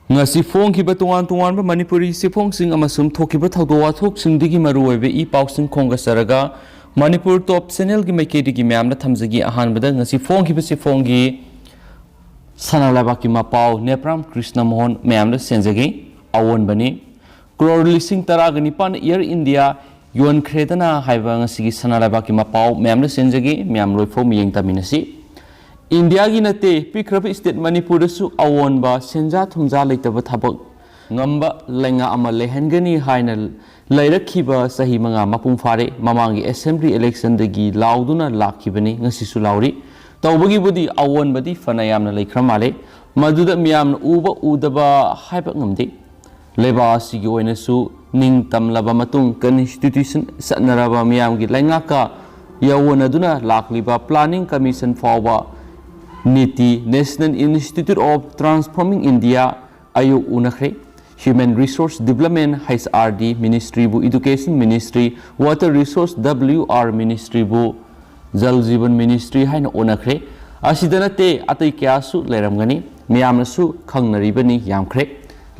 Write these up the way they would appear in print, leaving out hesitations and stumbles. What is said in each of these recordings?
ngasi phong ki batuan tuan ba Manipuri sifong sing amasum thoki ba thawdo wa thok sing digi maru oibe I paw sing khonga saraga Manipur top channel gi maike digi myam na thamjagi ahan bada ngasi phong ki ba sifong gi sanalaba ki mapaw nepram krishna mohan myam na senjagi awon bani crore lising taragani pan air india yon khredana haiba ngasi gi sanalaba ki mapaw myam na senjagi myam loi fo miyeng taminasi India gi nate pikrab state Manipur su awon ba senja thumja leitaba thabak ngamba lenga ama lehengani haina lairakhiba sahi manga mapung fare mamangi assembly election dagi lauduna lakhibani ngasi su lauri tawbagi budi awon badi fanayamna leikramale maduda miyamna uba udaba haiba ngamde leba sigi oina su ning tamlaba matung constitution satnaraba miyamgi laingaka yawonaduna lakliba planning commission fawba Niti National Institute of Transforming India ayu unakre Human Resource Development HRD Ministry bu Education Ministry Water Resource WR Ministry bu Jal Jeevan Ministry haina unakre asidana te atai kyasu leramgani miyamnasu khangnaribani yamkhre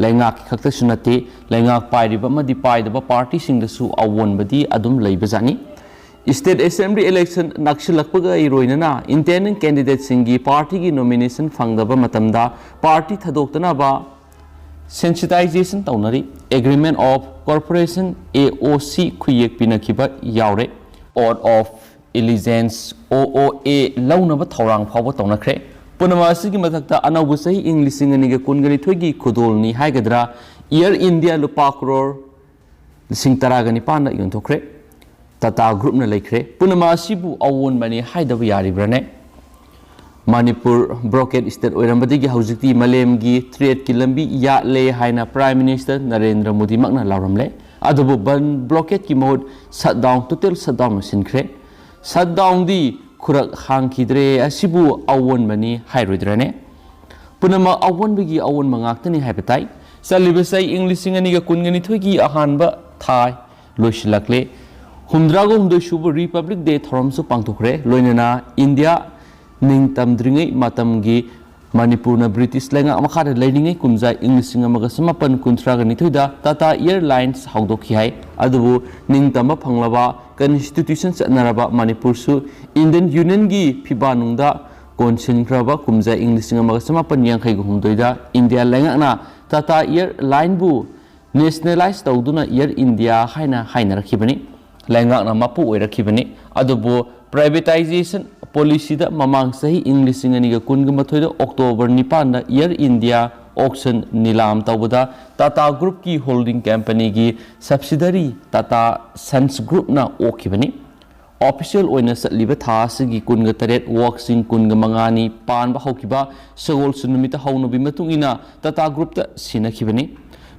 laingak khakta sunate laingak pairiba madi paidaba party singdasu awon badi adum leibajani State Assembly election nakshilakpaga iroinana intending candidate singi party gi nomination fangdaba matamda party thadoktana ba sensitization taunari agreement of corporation AOC khuyek pinakiba yaure oath of allegiance OOA launaba thorang phawba taunakre punama asigi mathakta anaubu sahi english singaniga kungani thogi khudolni haigadra year india lupa crore lising taragani pana yonthokre Tata group na laikre punama sibu awon bani haidaba yaribrane Manipur broken state oirambadi gi haujikti malem gi trade ki lambi ya le haina prime minister Narendra Modi makna lauramle adubu ban blockade ki mode shutdown total shutdown sinkre shutdown di khurak hangkhidre asibu awon bani hairoidrane punama awon bigi awon mangaktani haibatai salibasai english ngani ga kungani thogi ahanba thai loisilakle Humdrago humdo shubu Republic Day thoramsu pangthokre loinana India ning tamdringai matamgi Manipur na British lenga amakhara leiningai kumjai English ngamaga samapan kuntraga nithoida Tata Airlines haudokhi hai adubu ning tamba phanglaba constitution satnaraba Manipur su Indian Union gi phibanungda konsinkraba kumjai English ngamaga samapan yangkhai gu humdoida India lenga na Tata Airline bu nationalize tawduna Air India haina hainarakibani Langak na mapu oirakibani adubu privatization policy da mamang sahi English singaniga kunga mathoida October 9 da Air India auction nilam tawbada Tata Group ki holding company gi subsidiary Tata Sons Group na okibani official oina satliba tha sigi kunga taret worksing kunga mangani panba hokiba sagol sunumita haunubi matungina Tata Group ta sinakibani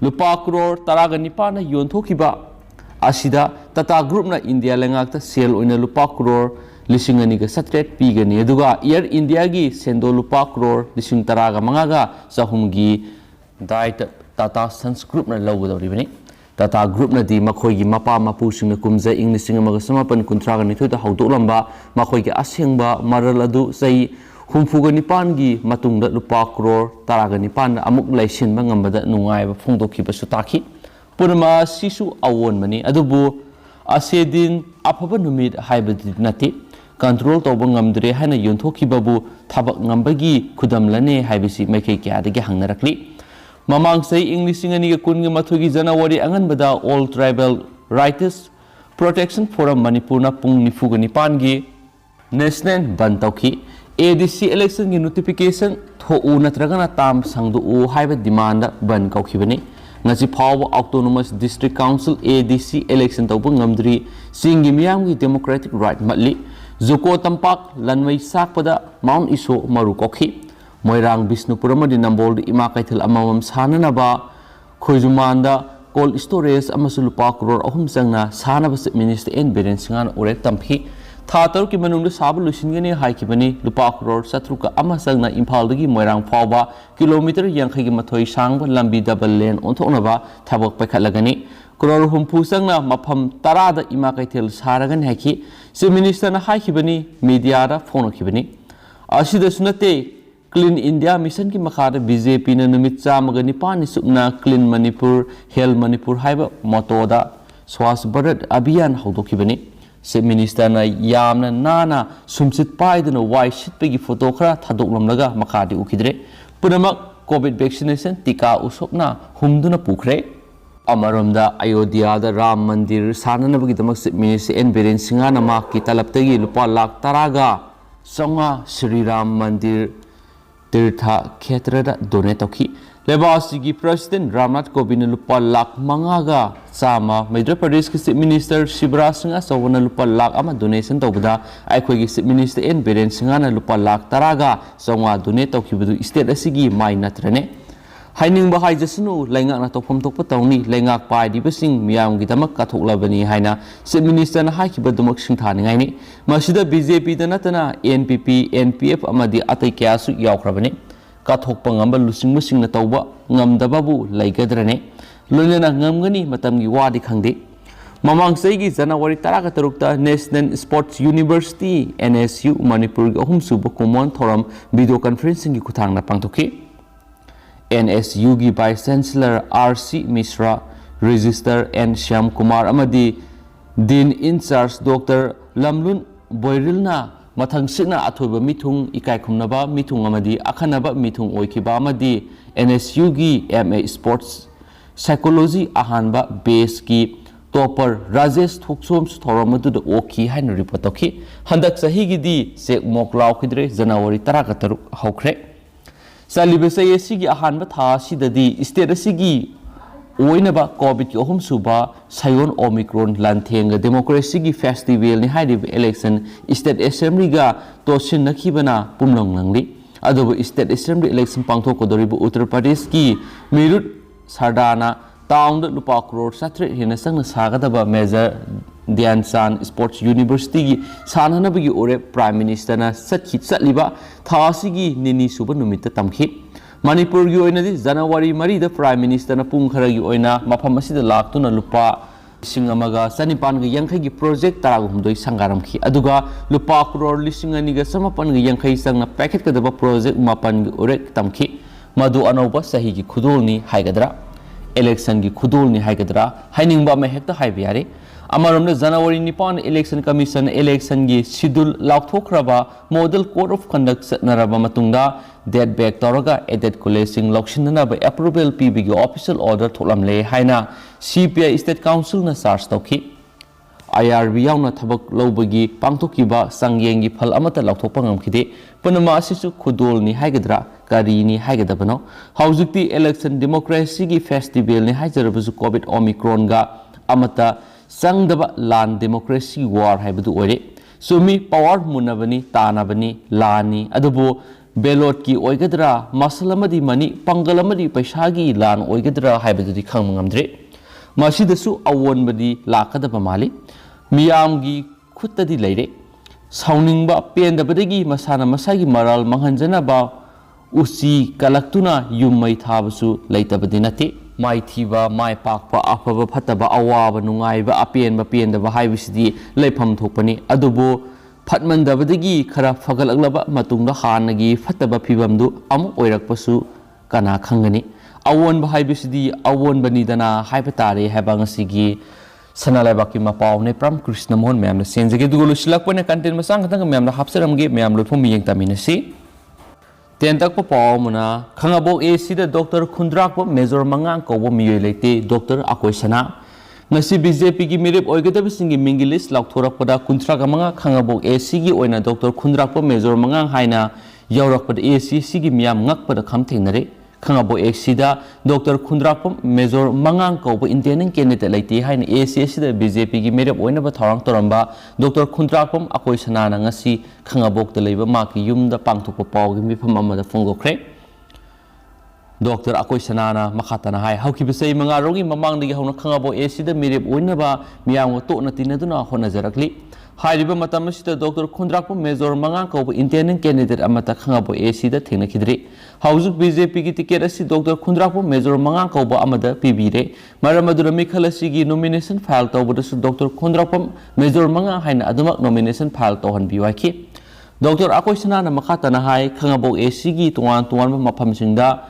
lupa crore taraga nipana yonthokiba Asida Tata Group na India lengakta sale oina lupa crore lising ani ga satret pigani aduga Air India gi sendo lupa crore lising taraga mangaga sahumgi diet Tata Sons Group na lawdawribani Tata Group na di makhoi gi mapa mapu sing kumja English sing amaga samapan kuntraga nithoida haudolamba makhoi gi asengba maral adu sai humfuga nipan gi matungda lupa crore taraga nipan amuk laisin ba ngambada nungaiba phongdokhiba su takhi Punama sisu awon mani adubu asedin apaba numit haibadi nati control tawba ngamdre haina yonthokibabu thabak ngambagi khudamlane haibisi maikei kyadagi hangnarakli mamang sei english ingani ga kunga mathogi January anganbada all tribal rights protection forum Manipur na pung nifugani pangi national ban tawki ADC election gi notification thou natragana tam sangdu u haiba demand ban kaukibani ngasi phaw autonomous district council ADC election tawbu ngamdri singi miyamgi democratic right matli Zuko tampak lanwai sakpada Mount Iso maru kokhi Moirang Bisnupur amadi Nambol ima kaithil amamam sananaba Khoijumanda cold storage amasul lupa crore ahum changna sanaba minister en Biren singan orek tampi Thatar ki manungda sabu lusingani haikibani lupa crore satruka ama changna Imphal dagi Moirang phawba kilometer yankhai gi mathoi sangba lambi double lane onthoknaba thabak paikhatlagani crore humpu changna mafam 10 da ima kaithil saragan haiki si minister na haikibani media da phone khibani asida sunate Clean India Mission ki makhada BJP na numit chamaga nipani supna Clean Manipur, Health Manipur haiba moto da Swasth Bharat Abhiyan haudokhibani. Chief Minister na Yamna Nanna Sumjit Paiduna wai sitpagi photo khara thadoklamlaga makhadi ukhidre. Punamak COVID vaccination tika usokna humduna pukhre. Amaromda Ayodhya da Ram Mandir sananabagidamag Chief Minister Biren singana maki talaptagi lupa lakh taraga songa Sri Ram Mandir Thakhre da donate toki. Lebasigi President Ramnath Kovind lupa lakh mangaga sama Madhya Pradesh ki Chief Minister Shivraj Singh Chauhan lupa lakh ama donation tawbada aikhoi ki Chief Minister Biren singana lupa lakh taraga songa donate tawkibadu state asigi mai natrane. Haining bahai jasunu laingak na tokpam tokpa tawni laingak pai di basing miyam gidamak kathoklabani haina Chief Minister na haikibadumak singthaningai ni masida BJP da natana NPP NPF amadi atai kyasu yawkrabani kathokpa ngamba lusing musing na tawba ngamdababu laigadrane loinana ngamgani matamgi wadi khangde mamang saigi January 13 National Sports University NSU Manipur gi ahum suba common thoram video conferencing gi kuthang na pangthoki NSU gi Vice Chancellor RC Mishra, Register N Shyam Kumar amadi Dean in charge Dr. Lamlun Boyrilna mathang sina athoiba mithung ikai khumnaba mithung amadi akhanaba mithung oikiba amadi NSU gi MA Sports Psychology ahanba base ki topper Rajesh Thoksom thoramadu da oki hain report toki handak sahi gi di sek moklaw khidre January 13 haukhre Salibasai asigi ahanba tha sidadi state asigi oinaba COVID ki ahum suba sayon Omicron lanthenga democracy gi festival ni haidi election state assembly ga toshin nakhibana pumlong langli adobo state assembly election pangthok kodoribu Uttar Pradesh ki Mirut Sardana town lupa crore satre hina sangna sagadaba major Dhyan Chand Sports University gi sanhanabagi ore Prime Minister na satliba thasigi nini suba numita tamkhi Manipur gi oina di January 3 da Prime Minister na pung khara gi oina mafam asida laktuna lupa singamaga sanipan gi yankhai gi project taragumdoi sangaramkhi aduga lupa crore lisingani ga samapan gi yankhai sangna packet kadaba project mapan gi ore tamkhi madu anoba sahi gi khudol ni haigadra election gi khudol ni haigadra hainingba ma hekta haibiyare Amaramda January Nippon Election Commission election gi schedule lauthokraba model code of conduct satnaraba matungda date back toraga edit collation lokshinna ba approval pb gi official order tholamle haina CPI State Council na charge tawki IRB yauna thabak lobagi pangthokiba sangyeng gi phal amata lauthokpa ngamkhide panama asisu khudol ni haigadra kari ni haigadabano haujukti election democracy gi festival ni haijarabasu COVID Omicron ga amata Sangdaba land democracy war haibadu oire sumi power munabani tanabani lani adubo belot ki oigadra masalamadi mani pangalamadi paisagi lan oigadra haibadu di khangmangamdre masidasu awonbadi lakadaba mali miyamgi khutadi leire sauningba pendabadagi masana masagi maral manghanjanaba usi kalaktuna yummai thabasu leitabadi nate mai thiba mai pakpa afaba phataba awaba nungaiba apen ba pendaba haibisidi leifam thokpani adubo phatmandabadagi khara phagalaglaba matungda hanagi phataba phibamdu amu oirakpasu kana khangani awon ba haibisidi awon bani dana haibetare habangasi sanalaibaki mapau ne pram krishna mohon memna senjege dugulu silakpane content masang katang memna hapsaramge memlo thomi yengtaminasi Tentak pa pao muna khangabok AC da Dr. Khundrak pa Major Mangang ko miyoi leite Dr. Akoy Sana ngasi BJP gi mirip oigadab singi mingilis lakthorak pada kunthrak amanga khangabok AC gi oina Dr. Khundrak pa Major Mangang haina yaurak pada AC sigi miyam ngak pada kham thengnare khangabok AC da Dr. Khundrak pa Major Mangang ko intending candidate leite haina AC da BJP gi mirip oina ba thorang toramba Dr. Khundrak pa Akoy Sana na ngasi khangabok da leiba maki yumda pangthokpa pau gi mifam amada phongokre Dr. Akoy Sanana makhatana hai haukibasei mangarogi mamangdagi hauna khangabo AC da mirip oinaba miyamgo tokna tinaduna honajarakli hairiba matam asida Dr. Khundrak pa Major Mangang ko intending candidate amata khangabo AC da thengnakhidre hauzuk BJP gi ticket asi Dr. Khundrak pa Major Mangang ko amada pibire maramadura mikhalasi gi nomination file tawbadasu Dr. Khundrak pa Major Mangang haina adumak nomination file tawhan biwaki Dr. Akoisana Makatana Hai, Kangabo Ashigi, Tuan Mapamsinda,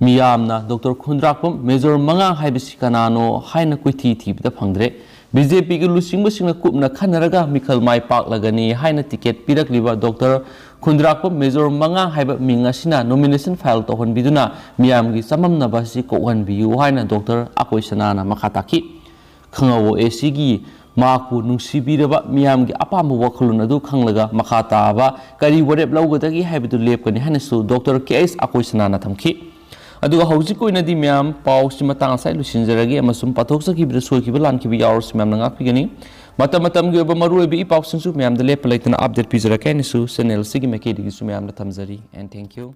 Miyamna, Dr. Kundrakpum, Major Manga Haibisikanano, Haina Koithi, the Pangre, BJP Lusinga Kupna Kanaraga, Mikal Mai Park Lagani, Haina Ticket, Pirak Liva, Dr. Kundrakpum, Major Manga Haiba Mingasina, nomination file to Hon Biduna, Miyamgi, Samam Nabasi, Kohan Biu, Haina, Dr. Akoisana Makataki, Kangabo Ashigi. Maku nungsibiraba miyamgi apambu wakhulun adu khanglaga makhata ba kari warep lawgadagi haibidu lepkani hanasu Dr. KS Akoisana na thamki aduga hauji koina di miyam pau simatang sai lusinjaragi amasum pathoksa ki bra soi ki lan ki bi yaurs miyam nangak pigani matam gi ba maru bi pau sinsu miyam de lep laitana update pizara kainisu channel sigi mekedi gi su miyam na thamjari and thank you.